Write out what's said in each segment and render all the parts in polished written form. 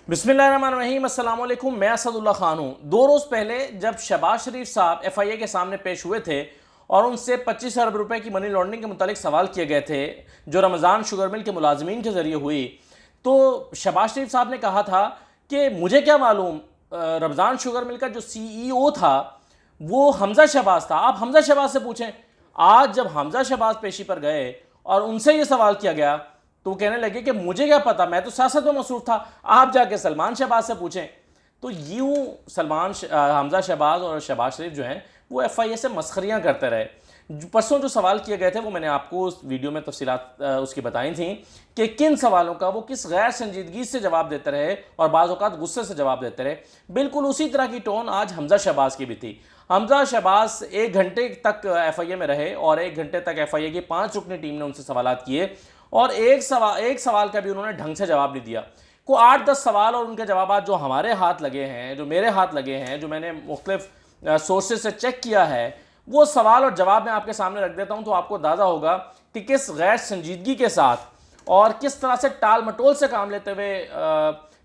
बिस्मिल्लाहिर्रहमानिर्रहीम, अस्सलाम वालेकुम। मैं असदुल्ला खान हूँ। 2 रोज़ पहले जब शहबाज शरीफ साहब FIA के सामने पेश हुए थे और उनसे 25 अरब रुपए की मनी लॉन्ड्रिंग के मुतालिक सवाल किए गए थे जो रमज़ान शुगर मिल के मुलाजमीन के ज़रिए हुई, तो शहबाज शरीफ साहब ने कहा था कि मुझे क्या मालूम, रमज़ान शुगर मिल का जो CEO था वो हमजा शहबाज था, आप हमजा शहबाज से पूछें। आज जब हमजा शहबाज पेशी पर गए और उनसे ये सवाल किया गया तो वो कहने लगे कि मुझे क्या पता, मैं तो सियासत में मसरूफ था, आप जाके सलमान शहबाज से पूछें। तो यूं हमजा शहबाज और शहबाज शरीफ जो हैं वो FIA से मस्खरियां करते रहे। परसों जो सवाल किए गए थे वो मैंने आपको उस वीडियो में तफसीलात उसकी बताई थी कि किन सवालों का वो किस गैर संजीदगी से जवाब देते रहे और बाज़ औक़ात गुस्से से जवाब देते रहे। बिल्कुल उसी तरह की टोन आज हमजा शहबाज की भी थी। हमजा शहबाज 1 घंटे तक FIA में रहे और 1 घंटे तक FIA की 5 रुकनी टीम ने उनसे सवालात किए और एक सवाल का भी उन्होंने ढंग से जवाब नहीं दिया। को 8-10 सवाल और उनके जवाब जो हमारे हाथ लगे हैं, जो मेरे हाथ लगे हैं, जो मैंने मुख्तलिफ सोर्सेज से चेक किया है, वो सवाल और जवाब मैं आपके सामने रख देता हूं तो आपको अंदाज़ा होगा कि किस गैर संजीदगी के साथ और किस तरह से टाल मटोल से काम लेते हुए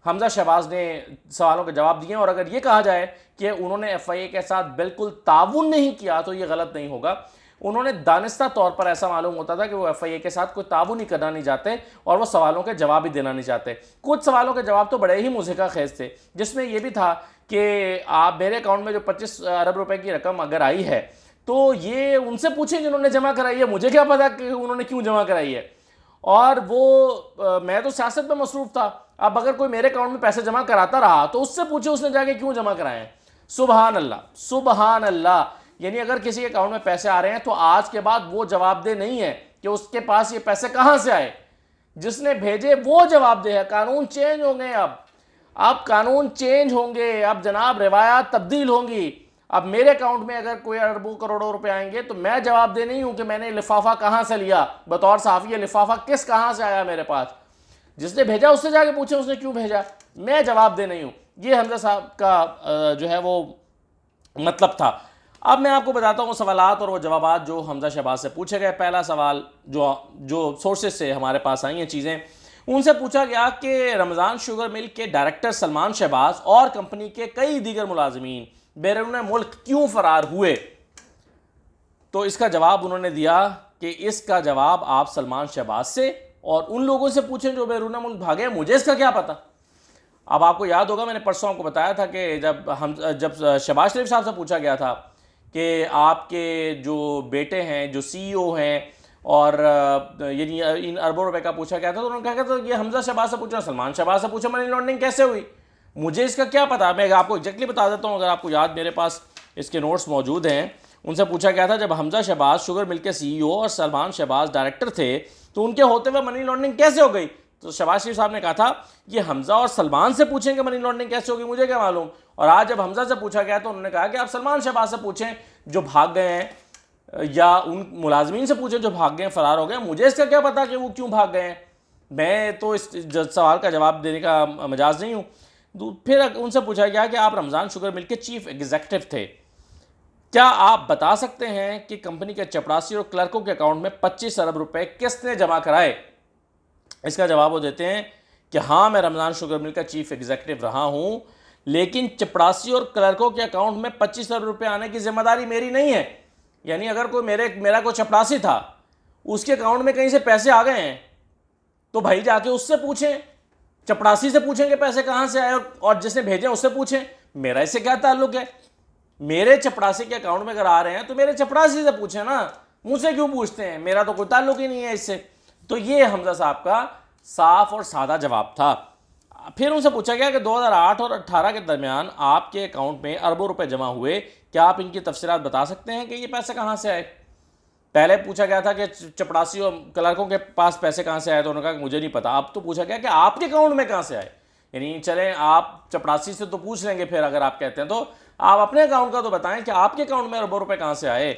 हमजा शहबाज ने सवालों के जवाब दिए। और अगर ये कहा जाए कि उन्होंने FIA के साथ बिल्कुल ताउन नहीं किया तो ये गलत नहीं होगा। उन्होंने दानिस्ता तौर पर, ऐसा मालूम होता था कि वो FIA के साथ कोई ताउन ही करना नहीं चाहते और वो सवालों के जवाब भी देना नहीं चाहते। कुछ सवालों के जवाब तो बड़े ही मुज़हिका खेज थे, जिसमें यह भी था कि आप मेरे अकाउंट में जो 25 अरब रुपए की रकम अगर आई है तो ये उनसे पूछें जिन्होंने जमा कराई है, मुझे क्या पता कि उन्होंने क्यों जमा कराई है। और वो मैं तो सियासत में मसरूफ था, अब अगर कोई मेरे अकाउंट में पैसे जमा कराता रहा तो उससे पूछे उसने जाके क्यों जमा कराए हैं। सुबहान अल्लाह, सुबहान अल्लाह। यानी अगर किसी के अकाउंट में पैसे आ रहे हैं तो आज के बाद वो जवाबदेह नहीं है कि उसके पास ये पैसे कहां से आए, जिसने भेजे वो जवाबदेह है। कानून चेंज होंगे, अब कानून चेंज होंगे, अब जनाब रिवायात तब्दील होंगी। अब मेरे अकाउंट में अगर कोई अरबों करोड़ों रुपए आएंगे तो मैं जवाबदेह नहीं हूं कि मैंने लिफाफा कहां से लिया, बतौर साफी लिफाफा कहां से आया मेरे पास। जिसने भेजा उससे जाके पूछे उसने क्यों भेजा, मैं जवाबदेह नहीं हूं। ये हमजा साहब का जो है वो मतलब था। अब मैं आपको बताता हूँ सवालात और वो जवाबात जो हमजा शहबाज से पूछे गए। पहला सवाल जो सोर्सेज से हमारे पास आई हैं चीज़ें, उनसे पूछा गया कि रमज़ान शुगर मिल के डायरेक्टर सलमान शहबाज और कंपनी के कई दीगर मुलाजमीन बैरून मुल्क क्यों फरार हुए। तो इसका जवाब उन्होंने दिया कि इसका जवाब आप सलमान शहबाज से और उन लोगों से पूछें जो बैरून मुल्क भागे, मुझे इसका क्या पता। अब आपको याद होगा मैंने परसों आपको बताया था कि जब शहबाज शरीफ साहब से पूछा गया था कि आपके जो बेटे हैं, जो CEO हैं, और यानी इन अरबों रुपए का पूछा गया था, तो उन्होंने कहा था ये हमजा शहबाज से पूछा, सलमान शहबाज से पूछा मनी लॉन्ड्रिंग कैसे हुई, मुझे इसका क्या पता। मैं आपको एग्जैक्टली बता देता हूँ, अगर आपको याद, मेरे पास इसके नोट्स मौजूद हैं। उनसे पूछा गया था जब हमजा शहबाज शुगर मिल के CEO और सलमान शहबाज डायरेक्टर थे तो उनके होते हुए मनी लॉन्ड्रिंग कैसे हो गई। तो शहबाज शरीफ साहब ने कहा था ये हमजा और सलमान से पूछेंगे मनी लॉन्ड्रिंग कैसे होगी, मुझे क्या मालूम। और आज जब हमजा से पूछा गया तो उन्होंने कहा कि आप सलमान शहबाज से पूछें जो भाग गए हैं, या उन मुलाजमीन से पूछें जो भाग गए, फरार हो गए, मुझे इसका क्या पता कि वो क्यों भाग गए हैं। मैं तो इस सवाल का जवाब देने का मजाज नहीं हूँ। फिर उनसे पूछा गया कि आप रमज़ान शुगर मिल के चीफ एग्जीक्यूटिव थे, क्या आप बता सकते हैं कि कंपनी के चपरासी और क्लर्कों के अकाउंट में 25 अरब रुपए किसने जमा कराए। इसका जवाब वो देते हैं कि हाँ, मैं रमज़ान शुगर मिल का चीफ एग्जीक्यूटिव रहा हूँ, लेकिन चपरासी और क्लर्कों के अकाउंट में 25 अरब रुपए आने की जिम्मेदारी मेरी नहीं है। यानी अगर कोई मेरा कोई चपरासी था, उसके अकाउंट में कहीं से पैसे आ गए हैं तो भाई जाके उससे पूछें, चपरासी से पूछें कि पैसे कहाँ से आए, और जिसने भेजे उससे पूछें, मेरा इससे क्या ताल्लुक है। मेरे चपरासी के अकाउंट में अगर आ रहे हैं तो मेरे चपरासी से पूछें ना, मुझसे क्यों पूछते हैं, मेरा तो कोई ताल्लुक ही नहीं है इससे। तो ये हमजा साहब का साफ और सादा जवाब था। फिर उनसे पूछा गया कि 2008 और 18 के दरमियान आपके अकाउंट में अरबों रुपए जमा हुए, क्या आप इनकी तफसीलात बता सकते हैं कि ये पैसे कहाँ से आए। पहले पूछा गया था कि चपरासी और क्लर्कों के पास पैसे कहाँ से आए, तो उन्होंने कहा कि मुझे नहीं पता। अब तो पूछा गया कि आपके अकाउंट में कहाँ से आए। यानी चलें, आप चपरासी से तो पूछ लेंगे, फिर अगर आप कहते हैं तो आप अपने अकाउंट का तो बताएं कि आपके अकाउंट में अरबों रुपए कहाँ से आए।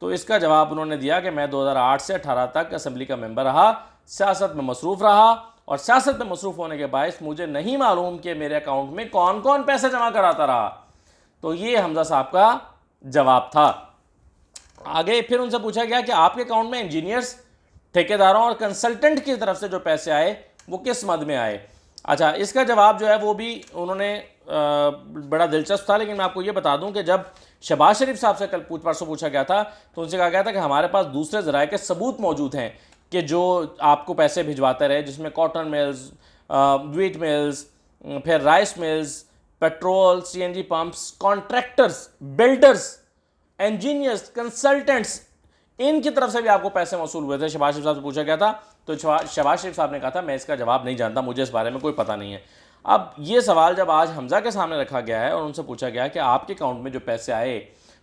तो इसका जवाब उन्होंने दिया कि मैं 2008 से 18 तक असम्बली का मेंबर रहा, सियासत में मसरूफ़ रहा, और सियासत में मसरूफ़ होने के बायस मुझे नहीं मालूम कि मेरे अकाउंट में कौन कौन पैसे जमा कराता रहा। तो ये हमजा साहब का जवाब था। आगे फिर उनसे पूछा गया कि आपके अकाउंट में इंजीनियर्स, ठेकेदारों और कंसल्टेंट की तरफ से जो पैसे आए वो किस मद में आए। अच्छा, इसका जवाब जो है वो भी उन्होंने बड़ा दिलचस्प था, लेकिन मैं आपको ये बता दूं कि जब शहबाज शरीफ साहब से कल परसों पूछा गया था तो उनसे कहा गया था कि हमारे पास दूसरे ज़राए के सबूत मौजूद हैं कि जो आपको पैसे भिजवाते रहे, जिसमें कॉटन मिल्स, व्हीट मिल्स, फिर rice mills, petrol, CNG pumps, contractors, builders, engineers, consultants, इनकी तरफ से भी आपको पैसे वसूल हुए थे। शहबाज शरीफ साहब से पूछा गया था तो शहबाज शरीफ साहब ने कहा था मैं इसका जवाब नहीं जानता, मुझे इस बारे में कोई पता नहीं है। अब ये सवाल जब आज हमज़ा के सामने रखा गया है और उनसे पूछा गया कि आपके अकाउंट में जो पैसे आए,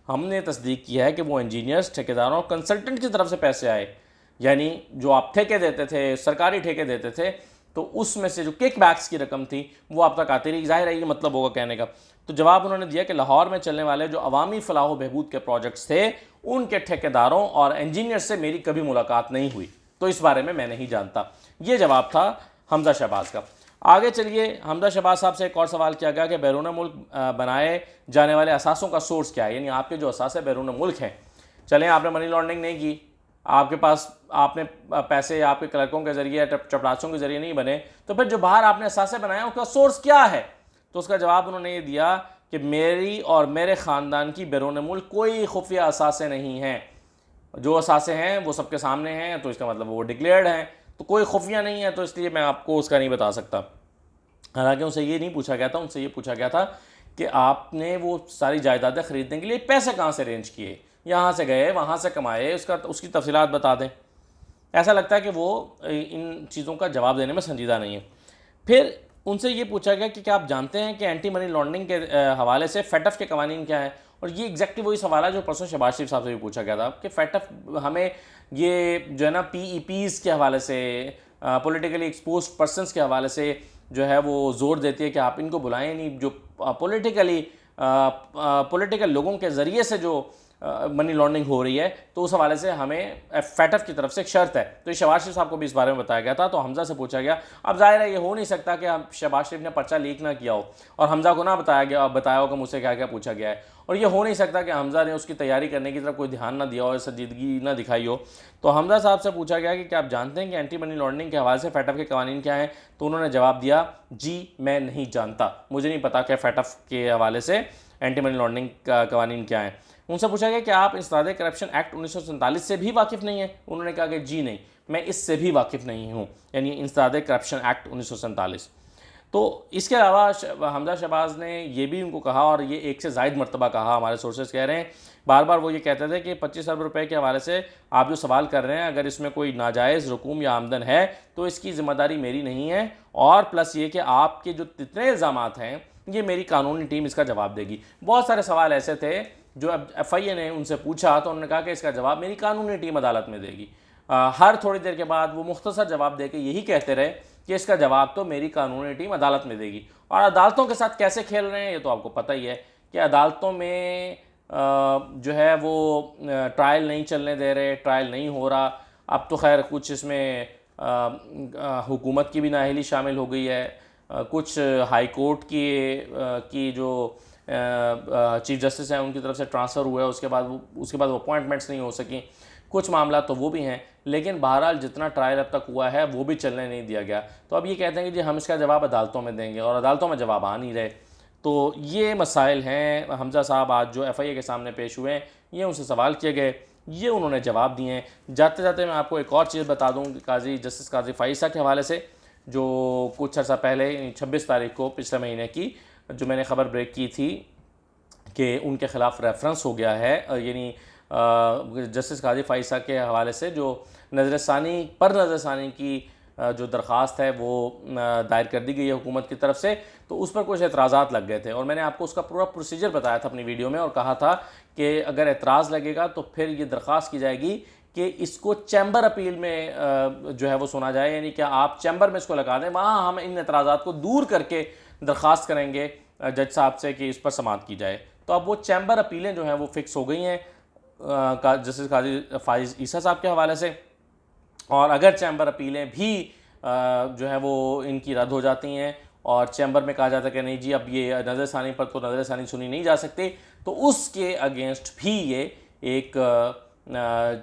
हमने तस्दीक किया है कि वो इंजीनियर्स, ठेकेदारों और कंसल्टेंट की तरफ से पैसे आए, यानी जो आप ठेके देते थे, सरकारी ठेके देते थे, तो उसमें से जो किक बैक्स की रकम थी वो आप तक आती रही। जाहिर है ये मतलब होगा कहने का। तो जवाब उन्होंने दिया कि लाहौर में चलने वाले जो अवामी फलाह व बहबूद के प्रोजेक्ट्स थे उनके ठेकेदारों और इंजीनियर से मेरी कभी मुलाकात नहीं हुई, तो इस बारे में मैं नहीं जानता। ये जवाब था हमज़ा शहबाज का। आगे चलिए, हमज़ा शहबाज साहब से एक और सवाल किया गया कि बैरून मुल्क बनाए जाने वाले असासों का सोर्स क्या है, यानी आपके जो असासे बैरून मुल्क हैं, चलें आपने मनी लॉन्ड्रिंग नहीं की, आपके पास आपने पैसे आपके क्लर्कों के ज़रिए, चपरासों के ज़रिए नहीं बने, तो फिर जो बाहर आपने असासे बनाए उसका सोर्स क्या है? तो उसका जवाब उन्होंने ये दिया कि मेरी और मेरे ख़ानदान की बैरून मुल्क कोई खुफिया असासे नहीं हैं, जो असासे हैं वो सबके सामने हैं, तो इसका मतलब वो डिक्लेयर्ड हैं, तो कोई खुफिया नहीं है, तो इसलिए मैं आपको उसका नहीं बता सकता। हालांकि उनसे ये नहीं पूछा गया था, उनसे ये पूछा गया था कि आपने वो सारी जायदादें ख़रीदने के लिए पैसे कहाँ से अरेंज किए, यहाँ से गए, वहाँ से कमाए, उसकी तफसीलात बता दें। ऐसा लगता है कि वो इन चीज़ों का जवाब देने में संजीदा नहीं है। फिर उनसे ये पूछा गया कि क्या आप जानते हैं कि एंटी मनी लॉन्ड्रिंग के हवाले से फेटफ के कवानीन क्या है, और ये एग्जैक्टली वही सवाल है जो परसों शहबाज शरीफ साहब से भी पूछा गया था कि फेटफ हमें ये जो है ना PEPs के हवाले से, पॉलिटिकली एक्सपोज पर्सनस के हवाले से जो है वो ज़ोर देती है कि आप इनको बुलाएं नहीं, जो पॉलिटिकल लोगों के ज़रिए से जो मनी लॉन्ड्रिंग हो रही है, तो उस हवाले से हमें फेटफ की तरफ से एक शर्त है। तो ये शहबाज शरीफ साहब को भी इस बारे में बताया गया था। तो हमज़ा से पूछा गया, अब जाहिर है ये हो नहीं सकता कि शहबाज शरीफ ने पर्चा लीक ना किया हो और हमज़ा को ना बताया हो कि मुझसे क्या क्या पूछा गया है, और ये हो नहीं सकता कि हमज़ा ने उसकी तैयारी करने की तरफ कोई ध्यान ना दिया हो, संजीदगी ना दिखाई हो। तो हमज़ा साहब से पूछा गया कि क्या आप जानते हैं कि एंटी मनी लॉन्ड्रिंग के हवाले से फेटफ के कवानीन क्या हैं, तो उन्होंने जवाब दिया, जी मैं नहीं जानता, मुझे नहीं पता कि फेटफ के हवाले से एंटी मनी लॉन्ड्रिंग का कवानीन क्या है। उनसे पूछा गया कि आप इंसदाद करप्शन एक्ट 1947 से भी वाकिफ़ नहीं हैं, उन्होंने कहा कि जी नहीं, मैं इससे भी वाकिफ़ नहीं हूँ, यानी इंसदाद करप्शन एक्ट 1947। तो इसके अलावा हमज़ा शहबाज ने ये भी उनको कहा, और ये एक से ज़ायद मरतबा कहा, हमारे सोर्सेज कह रहे हैं, बार बार वो ये कहते थे कि 25 अरब रुपये के हवाले से आप जो सवाल कर रहे हैं, अगर इसमें कोई नाजायज़ रकूम या आमदन है तो इसकी ज़िम्मेदारी मेरी नहीं है, और प्लस ये कि आपके जो जितने इल्ज़ामात हैं ये मेरी कानूनी टीम इसका जवाब देगी। बहुत सारे सवाल ऐसे थे जो अब FIA ने उनसे पूछा तो उन्होंने कहा कि इसका जवाब मेरी कानूनी टीम अदालत में देगी। हर थोड़ी देर के बाद वो मुख्तसर जवाब दे के यही कहते रहे कि इसका जवाब तो मेरी कानूनी टीम अदालत में देगी। और अदालतों के साथ कैसे खेल रहे हैं ये तो आपको पता ही है कि अदालतों में जो है वो ट्रायल नहीं चलने दे रहे, ट्रायल नहीं हो रहा। अब तो खैर कुछ इसमें हुकूमत की भी नाअहली शामिल हो गई है, कुछ हाई कोर्ट की जो चीफ जस्टिस हैं उनकी तरफ से ट्रांसफ़र हुआ है, उसके बाद वो अपॉइंटमेंट्स नहीं हो सकी, कुछ मामला तो वो भी हैं, लेकिन बहरहाल जितना ट्रायल अब तक हुआ है वो भी चलने नहीं दिया गया। तो अब ये कहते हैं कि जी हम इसका जवाब अदालतों में देंगे, और अदालतों में जवाब आ नहीं रहे। तो ये मसाइल हैं। हमज़ा साहब आज जो FIA के सामने पेश हुए हैं, ये उनसे सवाल किए गए, ये उन्होंने जवाब दिए हैं। जाते जाते मैं आपको एक और चीज़ बता दूँ कि जस्टिस काजी फ़ाइसा के हवाले से जो कुछ अर्सा पहले 26 तारीख को पिछले महीने की जो मैंने ख़बर ब्रेक की थी कि उनके ख़िलाफ़ रेफरेंस हो गया है, यानी जस्टिस काजी फ़ाइसा के हवाले से जो नज़रसानी की जो दरख्वास्त है वो दायर कर दी गई है हुकूमत की तरफ से, तो उस पर कुछ एतराज़ात लग गए थे, और मैंने आपको उसका पूरा प्रोसीजर बताया था अपनी वीडियो में, और कहा था कि अगर एतराज़ लगेगा तो फिर ये दरख्वास्त की जाएगी कि इसको चैम्बर अपील में जो है वो सुना जाए, यानी कि आप चैम्बर में इसको लगा दें, वहाँ हम इन एतराज़ात को दूर करके दरख्वास्त करेंगे जज साहब से कि इस पर समाअत की जाए। तो अब वो चैम्बर अपीलें जो हैं वो फ़िक्स हो गई हैं जस्टिस काजी फ़ाइज़ ईसा साहब के हवाले से, और अगर चैम्बर अपीलें भी जो है वो इनकी रद्द हो जाती हैं और चैम्बर में कहा जाता है कि नहीं जी अब ये नज़रसानी पर तो नज़रसानी सुनी नहीं जा सकती, तो उसके अगेंस्ट भी ये एक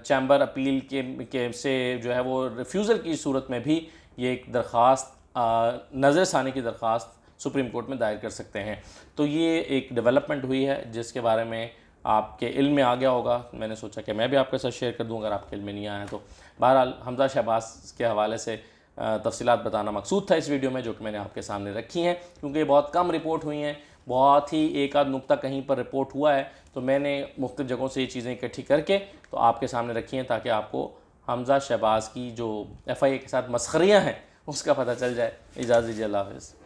चैम्बर अपील के से जो है वो रिफ्यूज़ल की सूरत में भी ये एक दरख्वास्त नज़रसानी की दरख्वास्त सुप्रीम कोर्ट में दायर कर सकते हैं। तो ये एक डेवलपमेंट हुई है जिसके बारे में आपके इल्म में आ गया होगा, मैंने सोचा कि मैं भी आपके साथ शेयर कर दूं अगर आपके इल्म में नहीं आया तो। बहरहाल हमज़ा शहबाज के हवाले से तफसीलात बताना मकसूद था इस वीडियो में, जो कि मैंने आपके सामने रखी हैं, क्योंकि ये बहुत कम रिपोर्ट हुई हैं, बहुत ही एक आध नुक्ता कहीं पर रिपोर्ट हुआ है, तो मैंने मुख्तलिफ जगहों से ये चीज़ें इकट्ठी करके तो आपके सामने रखी हैं ताकि आपको हमज़ा शहबाज की जो FIA के साथ मसखरियाँ हैं उसका पता चल जाए। इजाज़त दीजिए, अल्लाह हाफ़िज़।